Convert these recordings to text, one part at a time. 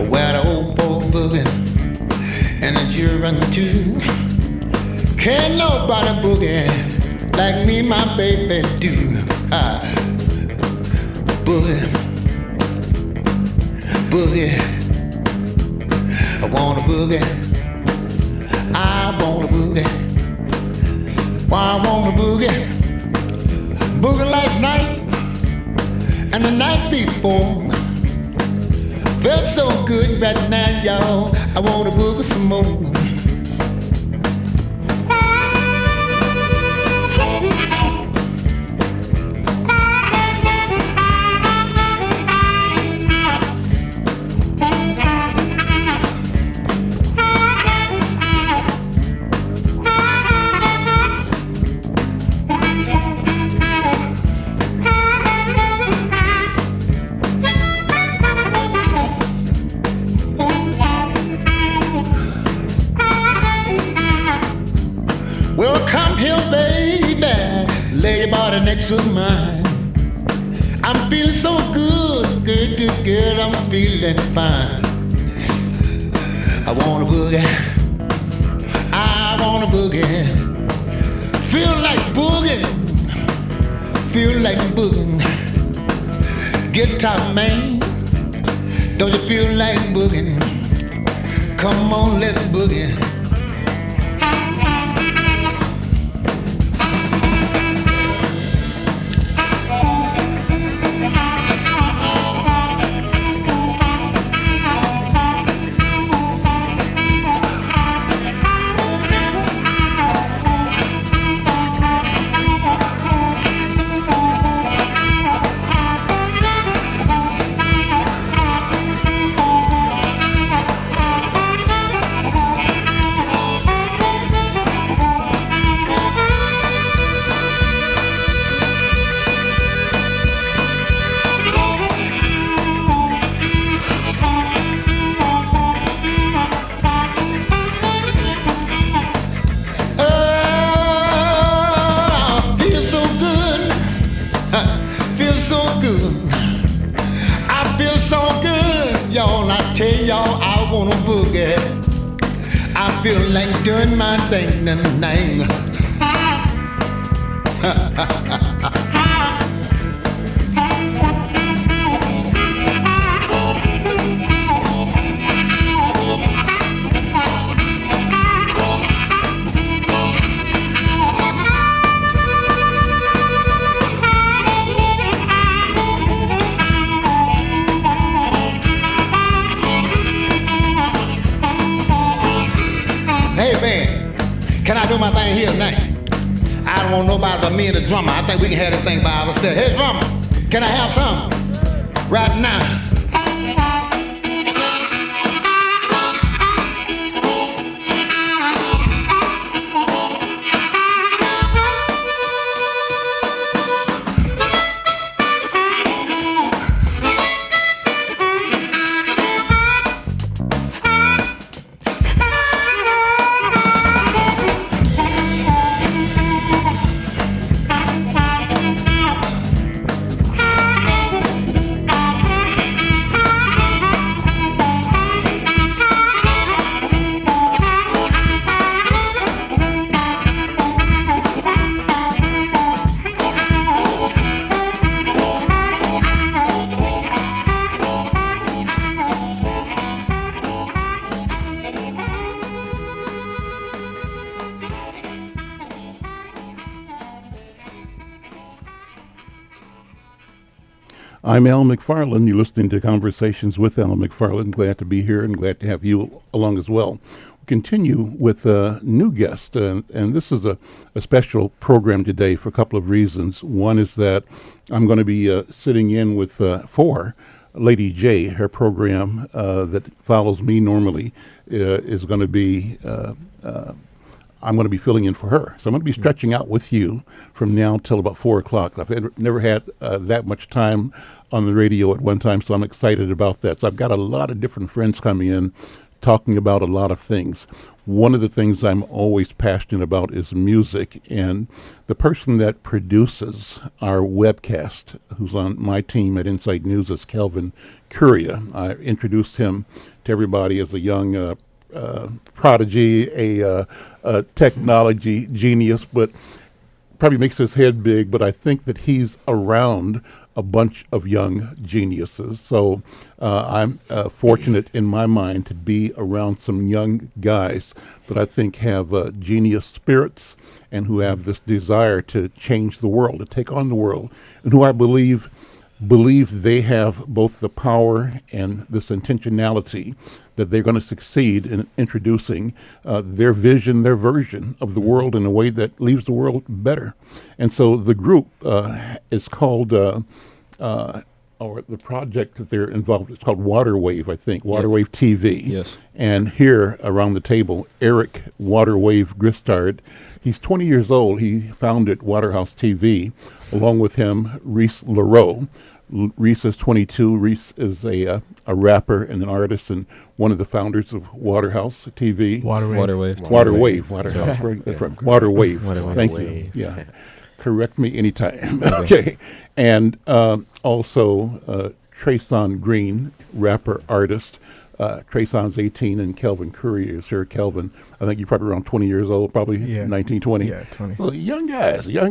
where the old folk boogie and the children too. Can't nobody boogie like me, my baby do. Boogie, boogie, I wanna boogie, I wanna boogie. Why I wanna boogie, boogie last night and the night before. Felt so good right now, y'all. I wanna boogie some more. Well, come here, baby, lay your body next to mine. I'm feeling so good, good, good, good, I'm feeling fine. I wanna boogie, I wanna boogie. Feel like boogie, feel like boogie. Guitar man, don't you feel like boogie? Come on, let's boogie. Tell y'all I wanna boogie. I feel like doing my thing tonight. Hey man, can I do my thing here tonight? I don't want nobody but me and the drummer. I think we can have this thing by ourselves. Hey drummer, can I have some right now? I'm Al McFarlane. You're listening to Conversations with Al McFarlane. Glad to be here and glad to have you along as well. We continue with a new guest, and this is a special program today for a couple of reasons. One is that I'm going to be sitting in with for Lady J. Her program that follows me normally is going to be I'm going to be filling in for her. So I'm going to be stretching out with you from now till about 4 o'clock. I've never had that much time on the radio at one time, so I'm excited about that. So I've got a lot of different friends coming in talking about a lot of things. one of the things I'm always passionate about is music, and the person that produces our webcast, who's on my team at Inside News, is Kelvin Curia. I introduced him to everybody as a young prodigy, a technology genius, but probably makes his head big, but I think that he's around a bunch of young geniuses. So I'm fortunate in my mind to be around some young guys that I think have genius spirits and who have this desire to change the world, to take on the world, and who I believe they have both the power and this intentionality that they're going to succeed in introducing their vision, their version of the world in a way that leaves the world better. And so the group is called, or the project that they're involved, it's called WaterWave, I think, WaterWave TV. Yes. And here around the table, Eric WaterWave Gristard. He's 20 years old. He founded Waterhouse TV. Along with him, Reese LaRoe. Reese is 22. Reese is a rapper and an artist and one of the founders of Waterhouse TV. WaterWave. WaterWave. That's right. WaterWave. Thank you. Yeah. Correct me anytime. Okay. And also Trayson Green, rapper, artist. Trayson's 18 and Kelvin Curry is here. Kelvin, I think you're probably around 20 years old, probably 19, 20. Yeah, 20. So young guys. Yeah.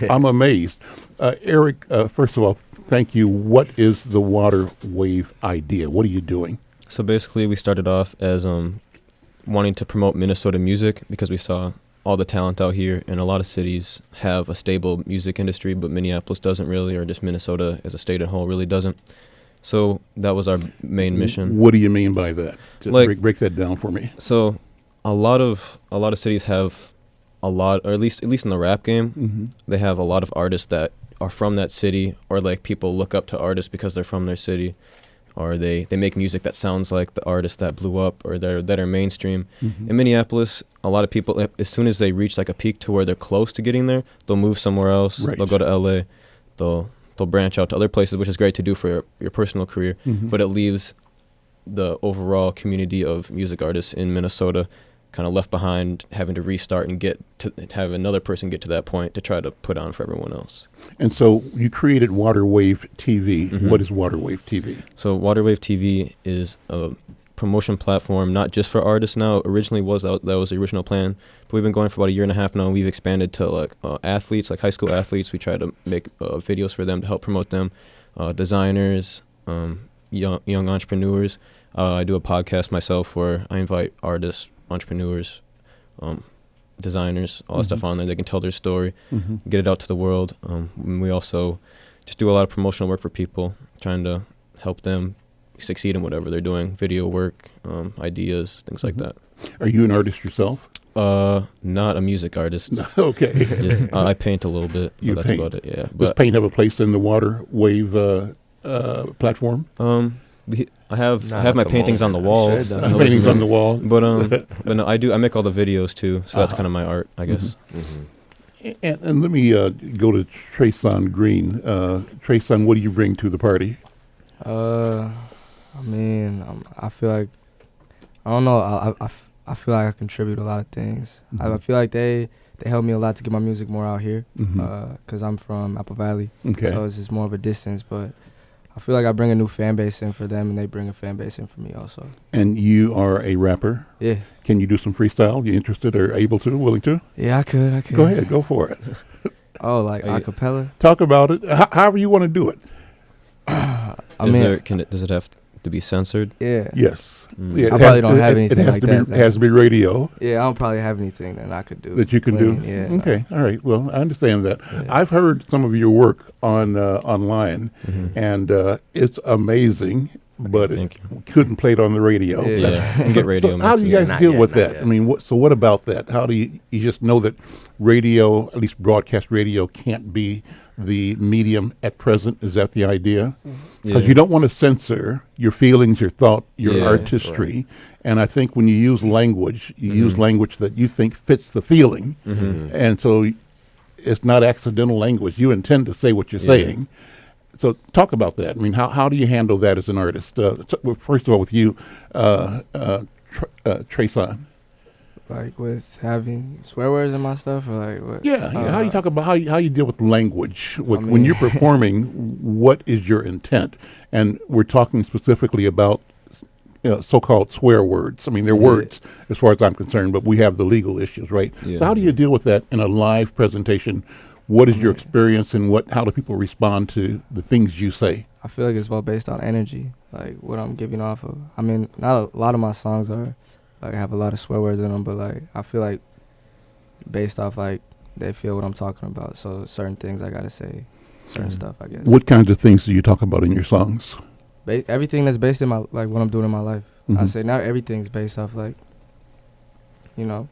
I'm amazed. Eric, first of all, thank you. What is the WaterWave idea? What are you doing? So basically, we started off as wanting to promote Minnesota music because we saw all the talent out here, and a lot of cities have a stable music industry, but Minneapolis doesn't really, or just Minnesota as a state as a whole really doesn't. So that was our main mission. What do you mean by that? Like, break that down for me. So a lot of cities have a lot, or at least in the rap game, they have a lot of artists that are from that city, or like people look up to artists because they're from their city, or they make music that sounds like the artists that blew up or that are mainstream. In Minneapolis, a lot of people, as soon as they reach like a peak to where they're close to getting there, they'll move somewhere else. Right. They'll go to LA. They'll branch out to other places, which is great to do for your personal career, but it leaves the overall community of music artists in Minnesota kind of left behind, having to restart and have another person get to that point to try to put on for everyone else. And so you created WaterWave TV. What is WaterWave TV? So WaterWave TV is a promotion platform, not just for artists now. Originally that was the original plan, but we've been going for about a year and a half now. We've expanded to like athletes, like high school athletes. We try to make videos for them to help promote them, designers, young entrepreneurs. I do a podcast myself where I invite artists, entrepreneurs, designers, all that stuff on there. They can tell their story, get it out to the world. And we also just do a lot of promotional work for people, trying to help them succeed in whatever they're doing, video work, ideas, things like that. Are you an artist yourself? Not a music artist. Okay. Just, I paint a little bit, but that's about it, yeah. Does paint have a place in the WaterWave platform? I have my paintings on the walls. Paintings on the wall. But no, I make all the videos too, so that's kind of my art, I guess. And let me go to Trayson Green. Trayson, what do you bring to the party? I mean, I feel like, I don't know, I feel like I contribute a lot of things. I feel like they helped me a lot to get my music more out here, because I'm from Apple Valley, so it's just more of a distance, but I feel like I bring a new fan base in for them, and they bring a fan base in for me also. And you are a rapper? Yeah. Can you do some freestyle? You interested or able to, willing to? Yeah, I could. Go ahead, go for it. Oh, like a cappella? Talk about it, however you want to do it. Does it have to be censored? Yeah. Yes. Yeah, I probably don't have anything like that. It has to be radio. Yeah, I don't probably have anything that I could do. That you can do? Yeah. Okay, all right. Well, I understand that. Yeah. I've heard some of your work on online, and it's amazing, but it couldn't play it on the radio. Yeah, you can get radio. So how do you guys deal with that? I mean, what about that? How do you just know that radio, at least broadcast radio, can't be the medium at present? Is that the idea? Because you don't want to censor your feelings, your thought, your artistry. Right. And I think when you use language, you use language that you think fits the feeling. And so it's not accidental language. You intend to say what you're saying. So talk about that. I mean, how do you handle that as an artist? First of all, with you, Trayson. Like with having swear words in my stuff, or like what? Yeah, how you talk about how you deal with language when mean- you're performing. What is your intent? And we're talking specifically about so-called swear words. I mean, they're words as far as I'm concerned, but we have the legal issues, right? Yeah. So how do you deal with that in a live presentation? What is your experience, and how do people respond to the things you say? I feel like it's all based on energy, like what I'm giving off of. I mean, not a lot of my songs are like have a lot of swear words in them, but like I feel like based off like they feel what I'm talking about. So certain things I gotta say, certain stuff I guess. What kinds of things do you talk about in your songs? Everything that's based in my like what I'm doing in my life. I Mhm. say not everything's based off like, you know,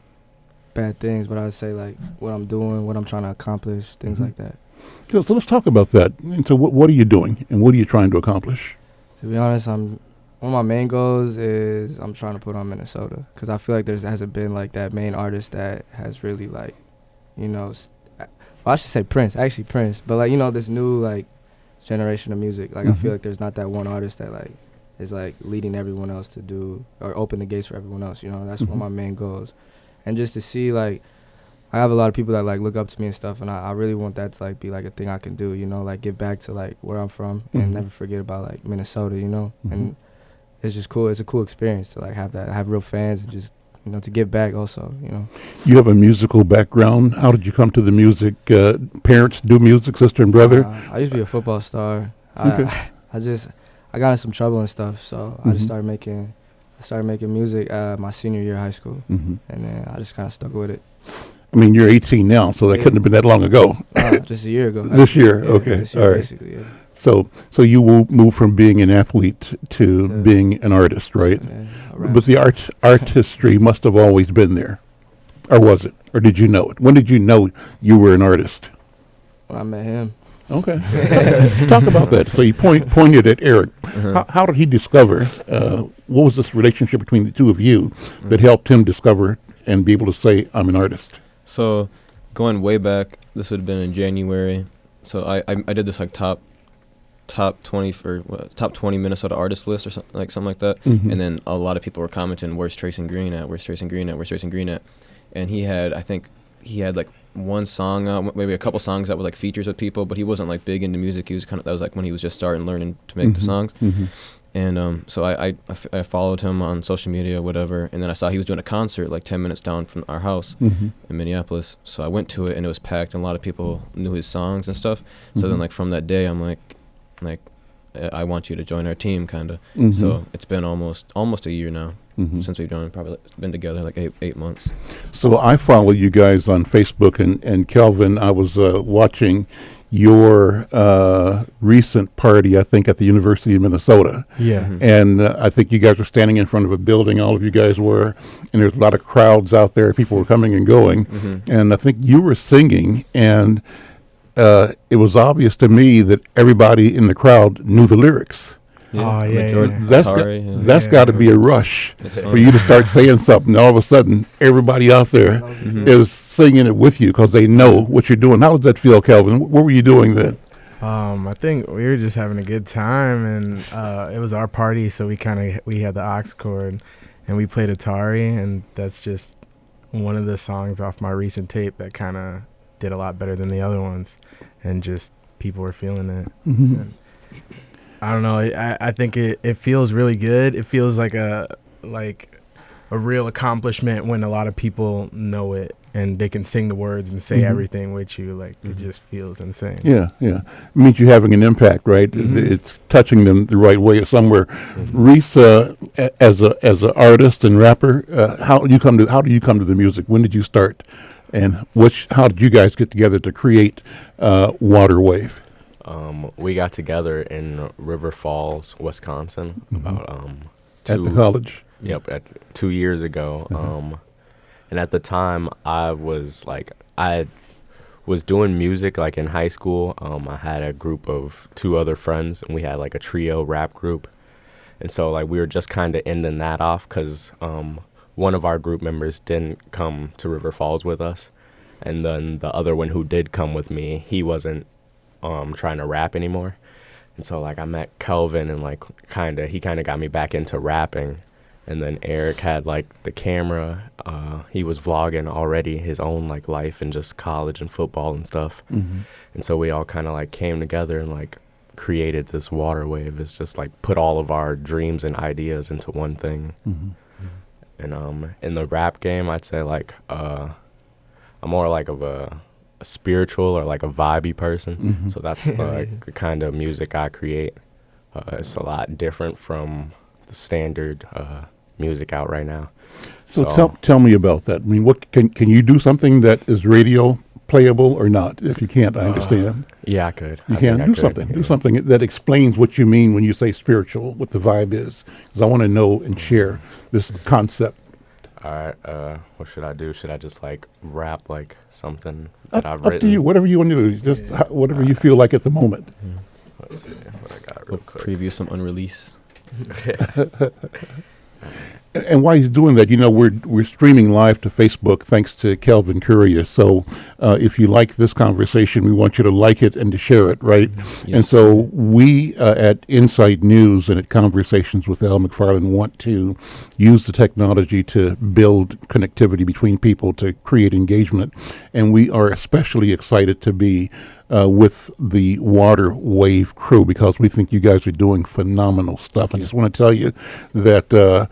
bad things, but I would say like what I'm doing, what I'm trying to accomplish, things like that. So let's talk about that. And so what are you doing, and what are you trying to accomplish? To be honest, one of my main goals is I'm trying to put on Minnesota, because I feel like there hasn't been like that main artist that has really like, you know, well, I should say Prince, actually Prince, but like, you know, this new like generation of music. Like I feel like there's not that one artist that like is like leading everyone else to do or open the gates for everyone else. You know, that's one of my main goals, and just to see like. I have a lot of people that like look up to me and stuff, and I really want that to like be like a thing I can do, you know, like give back to like where I'm from and never forget about like Minnesota, you know, and it's just cool. It's a cool experience to like have real fans and just, you know, to give back also, you know. You have a musical background. How did you come to the music? Parents do music, sister and brother? I used to be a football star. Okay. I got in some trouble and stuff, so I just started making music my senior year of high school, and then I just kind of stuck with it. I mean, you're 18 now, so that couldn't have been that long ago. Just a year ago. This year, Yeah, okay, this year, all right. basically, yeah. So you will move from being an athlete to being an artist, right? Yeah, a rap But the artistry must have always been there, or was it? Or did you know it? When did you know you were an artist? when I met him. Okay, talk about that. So you pointed at Eric. How did he discover? What was this relationship between the two of you that helped him discover and be able to say, "I'm an artist"? So, going way back, this would have been in January. So I did this like top 20 top 20 Minnesota artist list or something like that. And then a lot of people were commenting, "Where's Tracing Green at? Where's Tracing Green at? Where's Tracing Green at?" And I think he had like one song out, maybe a couple songs that were like features with people, but he wasn't like big into music. He was that was like when he was just starting learning to make the songs. And so I followed him on social media, whatever, and then I saw he was doing a concert like 10 minutes down from our house in Minneapolis. So I went to it, and it was packed, and a lot of people knew his songs and stuff. So then like from that day, I'm like, I want you to join our team, kind of. So it's been almost a year now since we've probably been together like eight months. So I follow you guys on Facebook, and Kelvin, I was watching your recent party, I think, at the University of Minnesota. Yeah. And I think you guys were standing in front of a building, all of you guys were, and there's a lot of crowds out there. People were coming and going. And I think you were singing, and it was obvious to me that everybody in the crowd knew the lyrics. Oh, yeah, majority- yeah. That's Atari, got to be a rush It's for fun. you to start saying something. All of a sudden, everybody out there is singing it with you because they know what you're doing. How does that feel, Kelvin? What were you doing then? I think we were just having a good time, and it was our party, so we had the aux cord, and we played Atari, and that's just one of the songs off my recent tape that kind of did a lot better than the other ones, and just people were feeling it. And I don't know. I think it feels really good. It feels like a real accomplishment when a lot of people know it and they can sing the words and say everything with you. Like it just feels insane. Yeah. It means you're having an impact, right? It's touching them the right way or somewhere. Reese, as an artist and rapper, how do you come to the music? When did you start? And how did you guys get together to create WaterWave? We got together in River Falls, Wisconsin, about At the college? Yep, 2 years ago. And at the time, I was doing music like in high school. I had a group of 2 other friends, and we had like a trio rap group. And so like we were just kind of ending that off because one of our group members didn't come to River Falls with us, and then the other one who did come with me, he wasn't trying to rap anymore. And so like I met Kelvin, and like he kind of got me back into rapping. And then Eric had like the camera. He was vlogging already his own like life and just college and football and stuff. And so we all kind of like came together and like created this WaterWave. It's just like put all of our dreams and ideas into one thing. And in the rap game, I'd say like I'm more like of a spiritual or like a vibey person. So that's like the kind of music I create. It's a lot different from the standard music out right now. So tell me about that. I mean, what can you do something that is radio playable or not? If you can't, I understand. Yeah, I could. You can do something. Do something that explains what you mean when you say spiritual, what the vibe is. Because I want to know and share this concept. All right. What should I do? Should I just like rap like something that I've Up written? to you. Whatever you want to do. Just whatever you feel like at the moment. Let's see what I got We'll real quick. preview some unreleased. And while he's doing that, you know, we're streaming live to Facebook thanks to Kelvin Courier. So if you like this conversation, we want you to like it and to share it, right? Yes. And so we at Insight News and at Conversations with Al McFarlane want to use the technology to build connectivity between people to create engagement. And we are especially excited to be with the WaterWave crew because we think you guys are doing phenomenal stuff. I just want to tell you that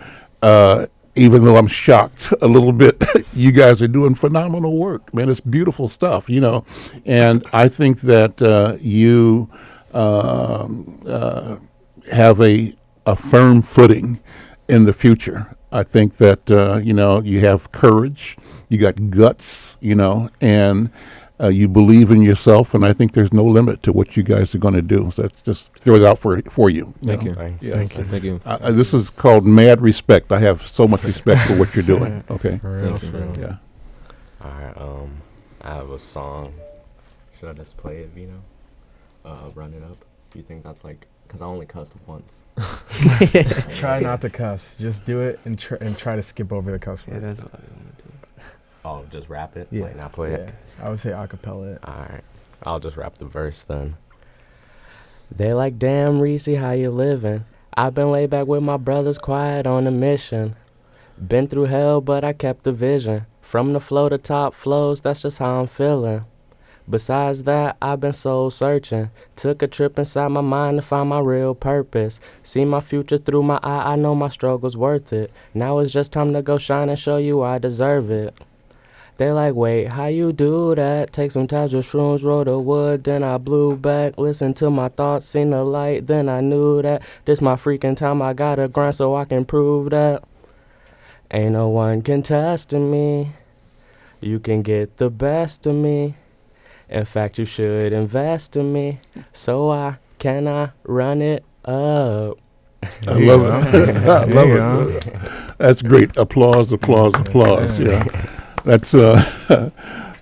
even though I'm shocked a little bit, you guys are doing phenomenal work, man. It's beautiful stuff, you know. And I think that you have a firm footing in the future. I think that, you know, you have courage, you got guts, you know, and you believe in yourself, and I think there's no limit to what you guys are going to do. So that's just throw it out for you. Thank you. Yeah. Thank you. This is called mad respect. I have so much respect for what you're doing. Okay. For real, Thank you, for real. Yeah. All right. I have a song. Should I just play it, Vino? Run it up. Do you think that's like? Because I only cussed once. Try not to cuss. Just do it and try to skip over the cuss Yeah, word. that's what I want to do. Oh, just rap it? Yeah. Like not play it? I would say acapella it. All right. I'll just rap the verse then. They like, damn, Reese, how you living? I've been laid back with my brothers, quiet on a mission. Been through hell, but I kept the vision. From the flow to top flows, that's just how I'm feeling. Besides that, I've been soul searching. Took a trip inside my mind to find my real purpose. See my future through my eye, I know my struggle's worth it. Now it's just time to go shine and show you I deserve it. They like, wait, how you do that? Take some tabs with shrooms, roll the wood, then I blew back. Listen to my thoughts, seen the light, then I knew that. This my freaking time, I gotta grind so I can prove that. Ain't no one contesting me. You can get the best of me. In fact, you should invest in me. So I run it up. I love it. I love it. That's great. Applause. Yeah. That's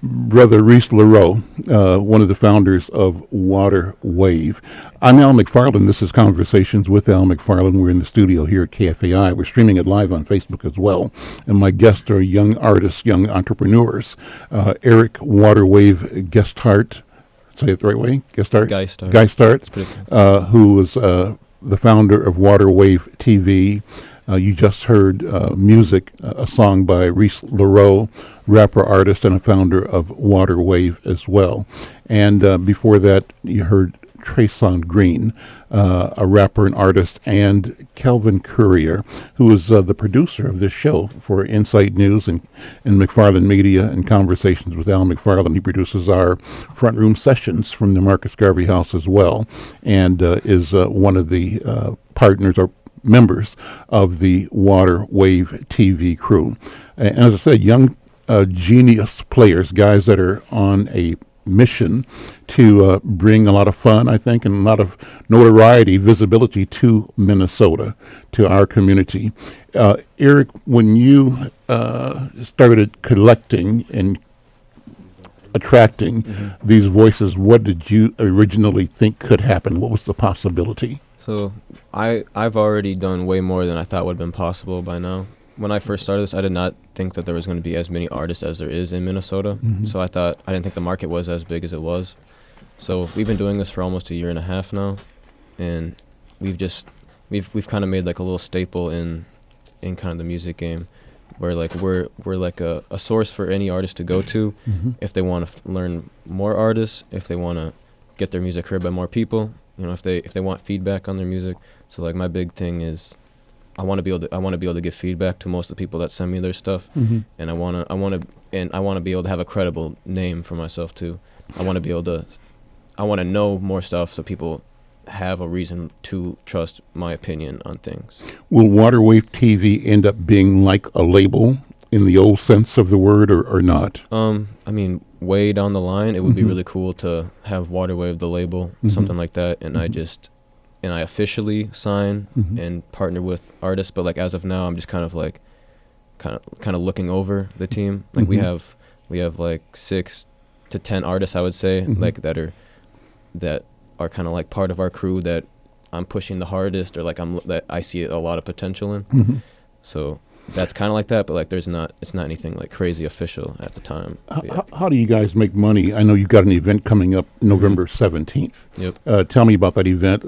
Brother Reese LaRoe, one of the founders of WaterWave. I'm Al McFarlane. This is Conversations with Al McFarlane. We're in the studio here at KFAI. We're streaming it live on Facebook as well. And my guests are young artists, young entrepreneurs. Eric WaterWave Gesthart, say it the right way? Gesthart? Geistart. Who was the founder of WaterWave TV. You just heard music, a song by Reese LaRoe, rapper, artist, and a founder of WaterWave as well. And before that, you heard Treson Green, a rapper and artist, and Kelvin Courier, who is the producer of this show for Insight News and McFarlane Media and Conversations with Al McFarlane. He produces our front room sessions from the Marcus Garvey House as well, and is one of the partners or members of the WaterWave TV crew. And as I said, young genius players, guys that are on a mission to bring a lot of fun, I think, and a lot of notoriety, visibility to Minnesota, to our community. Eric, when you started collecting and attracting these voices, what did you originally think could happen? What was the possibility? So I've already done way more than I thought would have been possible by now. When I first started this, I did not think that there was going to be as many artists as there is in Minnesota. So I didn't think the market was as big as it was. So we've been doing this for almost a year and a half now, and we've kind of made like a little staple in in kind of the music game, where like we're like a source for any artist to go to if they want to learn more artists, if they want to get their music heard by more people, you know, if they want feedback on their music. So like my big thing is I want to be able to give feedback to most of the people that send me their stuff, and I want to be able to have a credible name for myself too. I want to know more stuff so people have a reason to trust my opinion on things. Will WaterWave TV end up being like a label in the old sense of the word, or not? I mean, way down the line, it would be really cool to have WaterWave the label, something like that, and I officially sign and partner with artists. But like as of now, I'm just kind of looking over the team. Like we have like 6 to 10 artists, I would say, like that are kind of like part of our crew that I'm pushing the hardest, or like that I see a lot of potential in. So that's kind of like that, but like it's not anything like crazy official at the time. How do you guys make money? I know you've got an event coming up November 17th. Yep. Tell me about that event.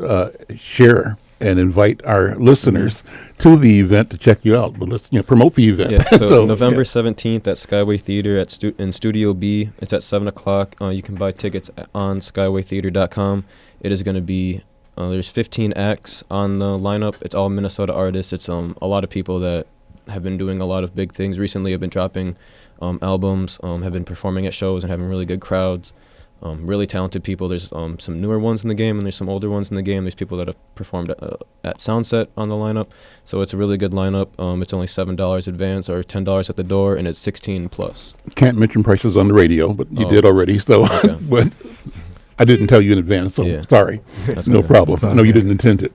Share and invite our listeners to the event to check you out. But let's promote the event. Yeah, so November 17th at Skyway Theater in Studio B. It's at 7 o'clock. You can buy tickets on skywaytheater.com. It is going to be, there's 15 acts on the lineup. It's all Minnesota artists. It's a lot of people that have been doing a lot of big things recently, have been dropping albums, have been performing at shows and having really good crowds. Really talented people. There's some newer ones in the game, and there's some older ones in the game. There's people that have performed at Soundset on the lineup. So it's a really good lineup. It's only $7 advance or $10 at the door, and it's 16 plus. Can't mention prices on the radio, but you did already. So, Okay. But I didn't tell you in advance, so sorry. That's No okay. problem. I know you didn't intend it.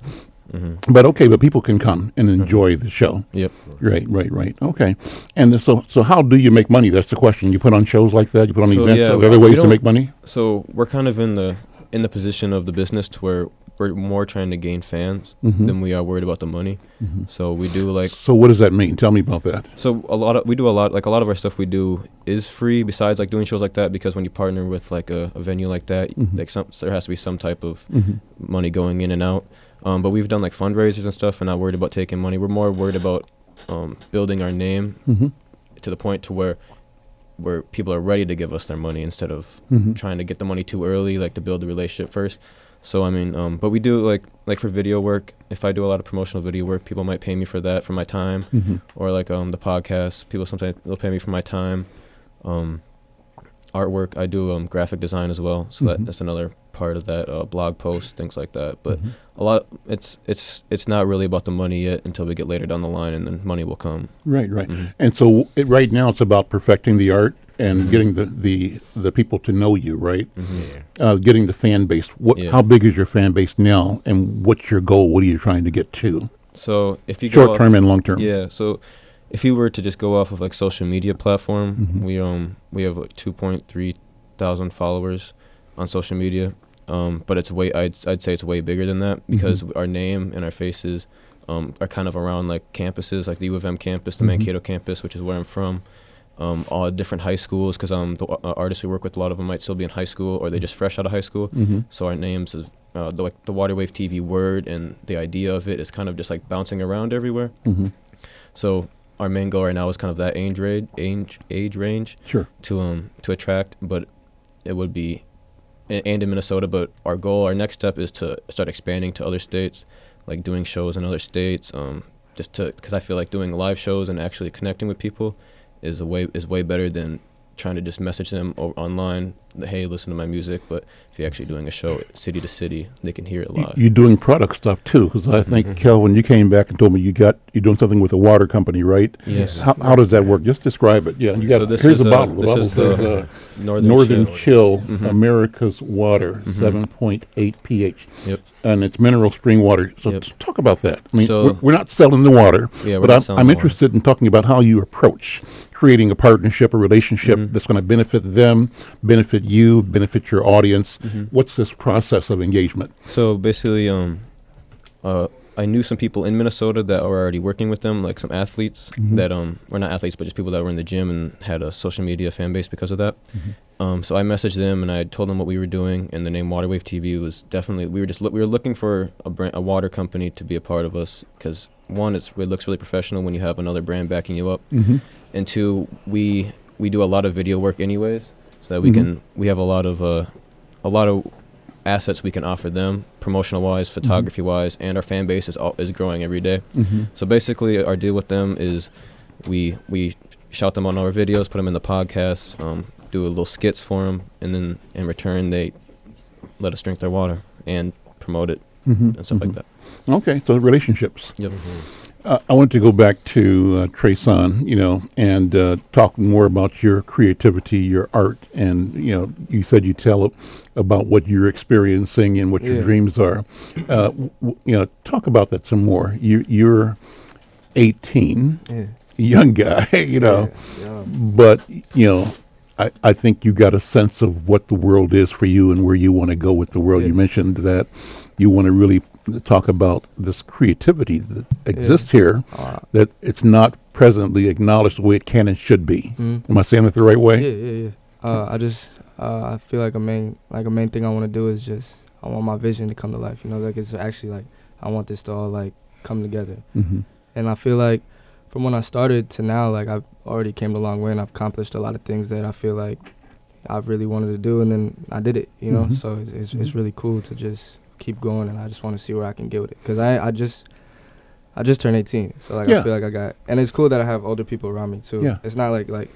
But okay, but people can come and enjoy the show. Yep. Right. Okay. And so how do you make money? That's the question. You put on shows like that? You put on events? Yeah, Are there other ways to make money? So we're kind of in the position of the business to where we're more trying to gain fans than we are worried about the money. So we do like. So what does that mean? Tell me about that. So a lot of our stuff we do is free. Besides like doing shows like that, because when you partner with like a venue like that, like there has to be some type of money going in and out. But we've done like fundraisers and stuff, and not worried about taking money. We're more worried about building our name to the point to where people are ready to give us their money instead of trying to get the money too early, like to build the relationship first. So I mean, but we do like for video work. If I do a lot of promotional video work, people might pay me for that, for my time, or like the podcast. People sometimes they'll pay me for my time. Artwork, I do graphic design as well, so that's another part of that, blog posts, things like that. But a lot, it's not really about the money yet until we get later down the line, and then money will come. Right. And so right now it's about perfecting the art and getting the people to know you, right? Getting the fan base. How big is your fan base now, and what's your goal? What are you trying to get to? So if you short term and long term. Yeah. So if you were to just go off of like social media platform, we have like 2.3 thousand followers on social media. But it's I'd say it's way bigger than that, because our name and our faces are kind of around like campuses, like the U of M campus, the Mankato campus, which is where I'm from. All different high schools, because the artists we work with, a lot of them might still be in high school, or they just fresh out of high school. So our names is the WaterWave TV word, and the idea of it is kind of just like bouncing around everywhere. So our main goal right now is kind of that age range to attract, but it would be and in Minnesota. But our next step is to start expanding to other states, like doing shows in other states, because I feel like doing live shows and actually connecting with people is way better than trying to just message them online, hey, listen to my music. But if you're actually doing a show city to city, they can hear it live. You're doing product stuff too, because I think, Kelvin, you came back and told me you're doing something with a water company, right? Yes. How does that work? Just describe it. Yeah, here's the bottle. The bottle says Northern Chill, America's Water, 7.8 pH. Yep. And it's mineral spring water. So talk about that. I mean, we're not selling the water, but I'm interested in talking about how you approach creating a partnership, a relationship that's going to benefit them, benefit you, benefit your audience. What's this process of engagement? So basically, I knew some people in Minnesota that were already working with them, like some athletes that or not athletes, but just people that were in the gym and had a social media fan base because of that. So I messaged them and I told them what we were doing, and the name WaterWave TV was definitely, we were looking for a water company to be a part of us, because one, it looks really professional when you have another brand backing you up, Mm-hmm. and two, we do a lot of video work anyways, so that we have a lot of assets we can offer them, promotional wise, photography wise, and our fan base is growing every day. Mm-hmm. So basically, our deal with them is we shout them on our videos, put them in the podcasts, do a little skits for them, and then in return they let us drink their water and promote it Mm-hmm. and stuff like that. Okay, so relationships. Yep. I wanted to go back to Trayson, and talk more about your creativity, your art, and you said you tell about what you're experiencing and what your dreams are. Talk about that some more. You're 18, young guy, but I think you got a sense of what the world is for you and where you want to go with the world. You mentioned that you want to really talk about this creativity that exists here, that it's not presently acknowledged the way it can and should be. Am I saying it the right way? I feel like a main thing I want to do is I want my vision to come to life. It's actually I want this to all come together. Mm-hmm. And I feel like from when I started to now, I've already came a long way and I've accomplished a lot of things that I feel like I've really wanted to do, and then I did it. Mm-hmm. So it's really cool to just keep going, and I just want to see where I can get with it, because I just turned 18, so I feel like I got, and it's cool that I have older people around me too. It's not like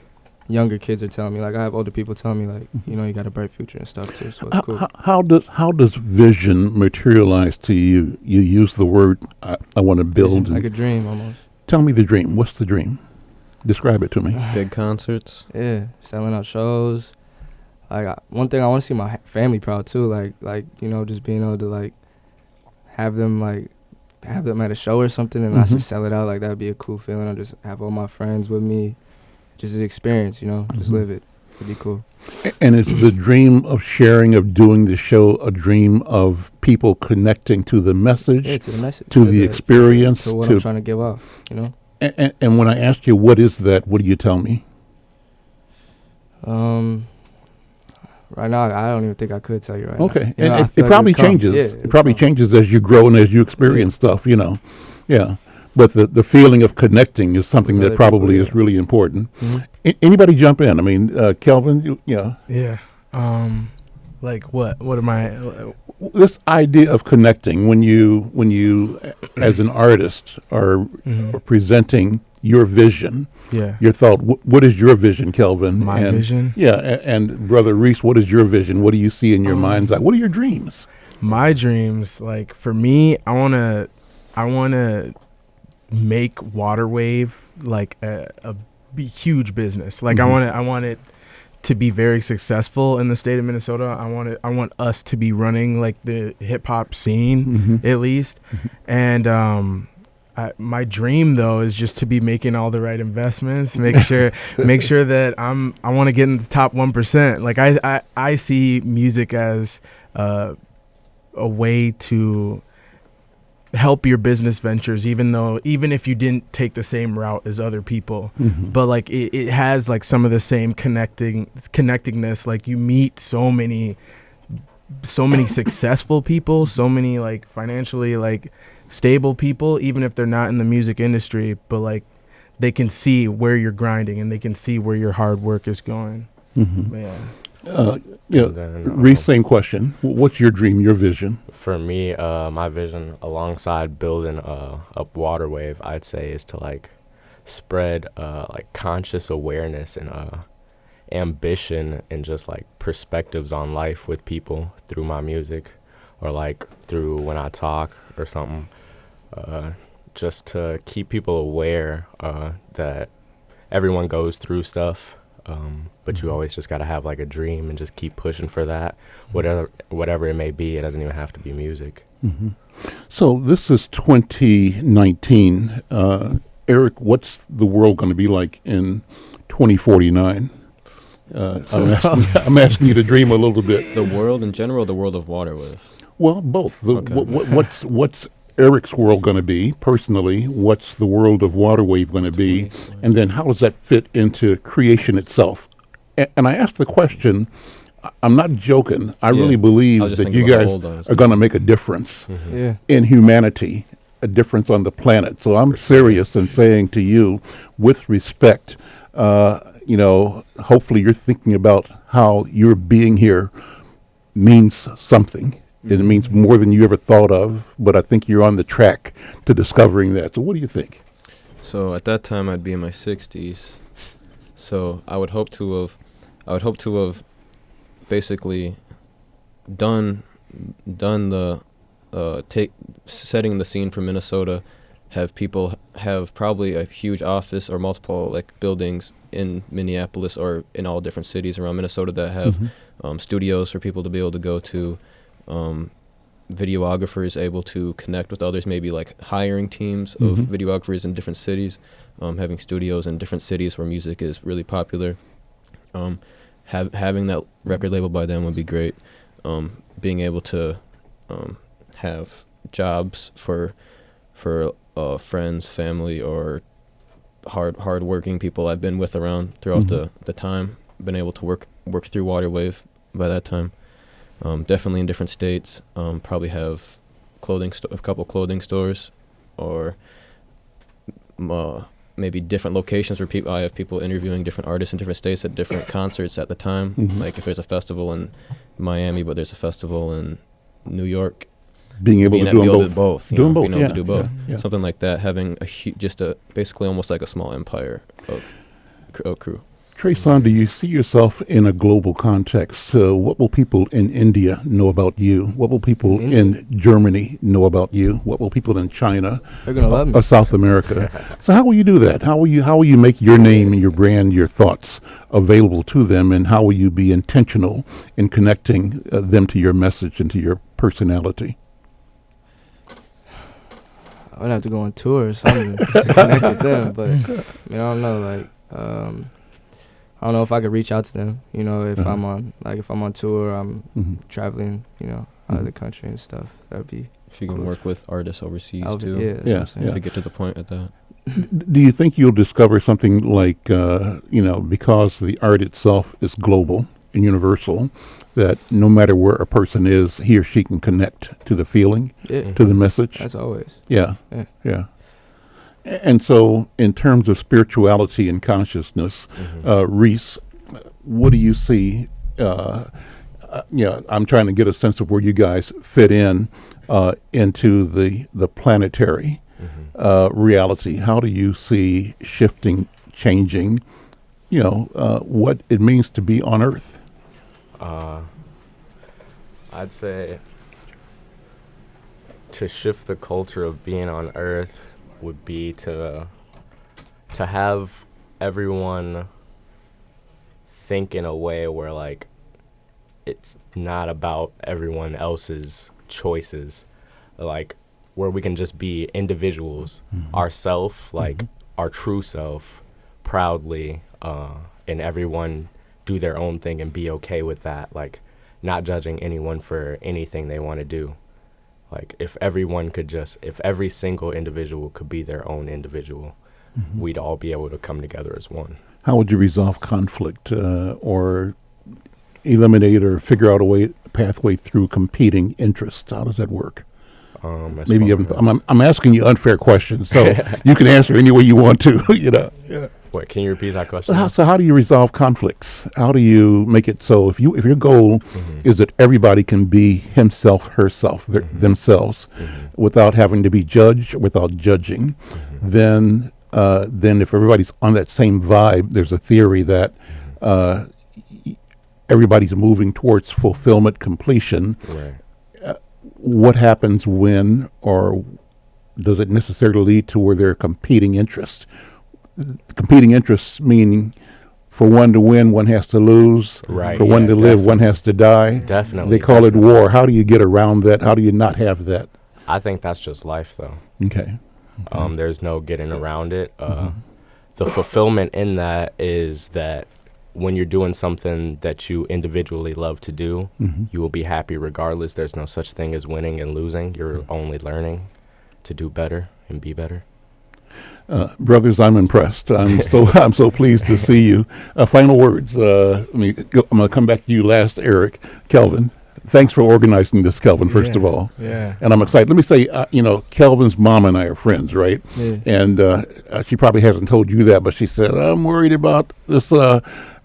younger kids are telling me, I have older people telling me you got a bright future and stuff too, so it's cool. How does vision materialize to you? You use the word I want to build Vision, like a dream almost. Tell me the dream. What's the dream? Describe it to me. Big concerts. Yeah, selling out shows. One thing I want to see my family proud too. Just being able to have them at a show or something, and I should sell it out. That would be a cool feeling. Or just have all my friends with me, just an experience. Just live it. It'd be cool. And is the dream of sharing, of doing the show, a dream of people connecting to the message, to the message, to the experience, to what I'm trying to give off. And when I ask you what is that, what do you tell me? Right now, I don't even think I could tell you right now. And it probably changes. It probably changes as you grow and as you experience stuff, Yeah. But the feeling of connecting is something that probably is really important. Mm-hmm. Anybody jump in? I mean, Kelvin, Yeah. What am I... This idea of connecting when you as an artist are presenting your vision, your thought. What is your vision, Kelvin? My vision? Yeah, and Brother Reese, what is your vision? What do you see in your mind's eye? What are your dreams? My dreams, for me, I wanna make WaterWave a huge business. I want it to be very successful in the state of Minnesota. I want us to be running the hip hop scene at least, and my dream though is just to be making all the right investments, make sure that I want to get in the top 1%. I see music as a way to help your business ventures, even if you didn't take the same route as other people, but it has some of the same connectingness. You meet so many successful people, so many financially stable people, even if they're not in the music industry, but they can see where you're grinding and they can see where your hard work is going. Reese, same question. What's your dream, your vision? For me, my vision alongside building up WaterWave, I'd say, is to spread conscious awareness and ambition and just perspectives on life with people through my music, or through when I talk or something, just to keep people aware that everyone goes through stuff. But you always just got to have a dream and just keep pushing for that, whatever it may be. It doesn't even have to be music. So this is 2019. Eric, what's the world going to be like in 2049? I'm asking you to dream a little bit. The world in general, the world of WaterWave? Well, both. What's Eric's world going to be personally? What's the world of WaterWave going to be? And then how does that fit into creation itself? And I ask the question, I'm not joking. I really believe that you guys are going to make a difference in humanity. a difference on the planet. So I'm serious in saying to you, with respect, hopefully you're thinking about how your being here means something. It means more than you ever thought of, but I think you're on the track to discovering that. So what do you think? So at that time, I'd be in my 60s. So I would hope to have basically done the setting the scene for Minnesota, have people have probably a huge office or multiple like buildings in Minneapolis or in all different cities around Minnesota that have studios for people to be able to go to, videographers able to connect with others, maybe like hiring teams of videographers in different cities, having studios in different cities where music is really popular. Having that record label by them would be great. Being able to have jobs for friends, family, or hard-working people I've been with around throughout the time. Been able to work through WaterWave by that time. Definitely in different states. Probably have a couple clothing stores, or maybe different locations where I have people interviewing different artists in different states at different concerts at the time. Like if there's a festival in Miami, but there's a festival in New York. Being able to do both. Being able to do both. Yeah. Something like that. Having basically almost like a small empire of crew. Treson, do you see yourself in a global context? What will people in India know about you? What will people in Germany know about you? What will people in China or South America? So how will you do that? How will you make your name and your brand, your thoughts available to them, and how will you be intentional in connecting them to your message and to your personality? I would have to go on tour or something to connect with them, but I don't know, I don't know if I could reach out to them, if I'm on tour, I'm traveling, out of the country and stuff. That would be if you can work with artists overseas too. Yeah. If you get to the point at that. Do you think you'll discover something like, because the art itself is global and universal, that no matter where a person is, he or she can connect to the feeling, to the message? As always. Yeah. And so in terms of spirituality and consciousness, Reese, what do you see? I'm trying to get a sense of where you guys fit into the planetary reality. How do you see shifting, changing, what it means to be on Earth? I'd say to shift the culture of being on Earth would be to have everyone think in a way where like it's not about everyone else's choices, like where we can just be individuals, ourself, like our true self, proudly, and everyone do their own thing and be okay with that, like not judging anyone for anything they want to do. Like if every single individual could be their own individual, we'd all be able to come together as one. How would you resolve conflict or eliminate or figure out a pathway through competing interests? How does that work? Maybe you haven't. I'm asking you unfair questions, so you can answer any way you want to. Wait, can you repeat that question? So how do you resolve conflicts? How do you make it so if your goal is that everybody can be himself, herself, themselves, without having to be judged, without judging, then if everybody's on that same vibe, there's a theory that everybody's moving towards fulfillment, completion. Right. What happens when, or does it necessarily lead to where there are competing interests? Competing interests meaning for one to win, one has to lose. Right. For one to live, one has to die. Definitely. They call it war. How do you get around that? How do you not have that? I think that's just life, though. Okay. There's no getting around it. The fulfillment in that is that when you're doing something that you individually love to do, you will be happy regardless. There's no such thing as winning and losing. You're only learning to do better and be better. Brothers, I'm impressed. I'm so pleased to see you. Final words. I'm going to come back to you last, Eric. Kelvin, thanks for organizing this, Kelvin, first of all. Yeah. And I'm excited. Let me say, Kelvin's mom and I are friends, right? Yeah. And she probably hasn't told you that, but she said, I'm worried about this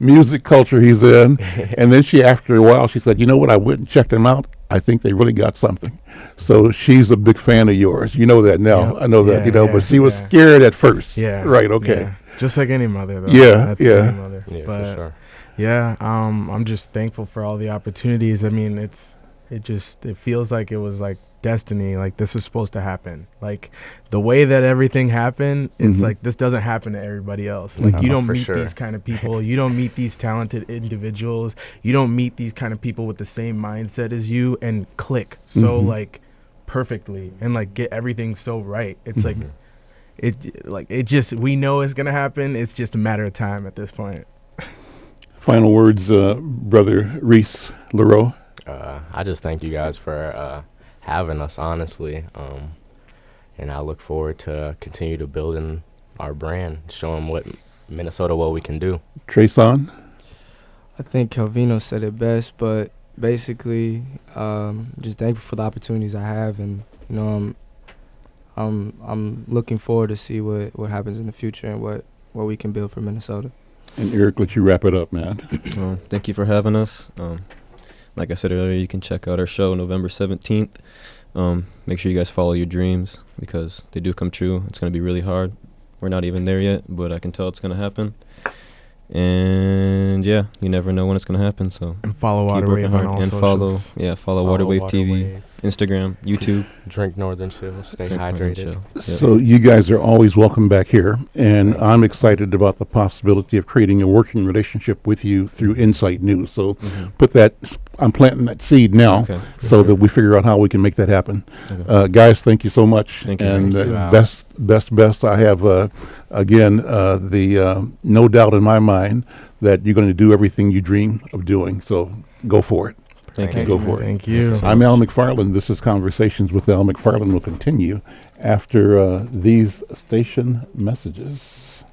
music culture he's in. And then after a while, she said, you know what? I went and checked them out. I think they really got something. So she's a big fan of yours. You know that now. Yep. I know that, Yeah, but she was yeah. scared at first. Yeah. Right, okay. Yeah. Just like any mother, though. Yeah, That's yeah. any mother. Yeah, But for sure. yeah, I'm just thankful for all the opportunities. I mean, it feels like it was like destiny. Like this was supposed to happen. Like the way that everything happened, it's like this doesn't happen to everybody else. Like you don't for meet sure. these kind of people. You don't meet these talented individuals. You don't meet these kind of people with the same mindset as you and click so like perfectly and like get everything so right. It's like it just, we know it's gonna happen. It's just a matter of time at this point. Final words, Brother Reese Leroux. I just thank you guys for having us, honestly. And I look forward to continue to building our brand, showing what we can do. Treson. I think Calvino said it best, but basically, just thankful for the opportunities I have, and I'm looking forward to see what happens in the future and what we can build for Minnesota. And Eric, let you wrap it up, man. Thank you for having us. Like I said earlier, you can check out our show November 17th. Make sure you guys follow your dreams because they do come true. It's going to be really hard. We're not even there yet, but I can tell it's going to happen. And yeah, you never know when it's going to happen. So And follow keep working WaterWave on hard all and socials. follow WaterWave TV, WaterWave. Instagram, YouTube. Drink Northern Chill. Stay Drink Northern hydrated. Chill. Yep. So you guys are always welcome back here, and I'm excited about the possibility of creating a working relationship with you through Insight News. So I'm planting that seed now, Okay. so that we figure out how we can make that happen. Okay. Guys, thank you so much. Thank you. And Thank you. best. I have again the no doubt in my mind that you're going to do everything you dream of doing. So go for it. Thank you. Go for it. Thank you. I'm Al McFarlane. This is Conversations with Al McFarlane. Will continue after these station messages.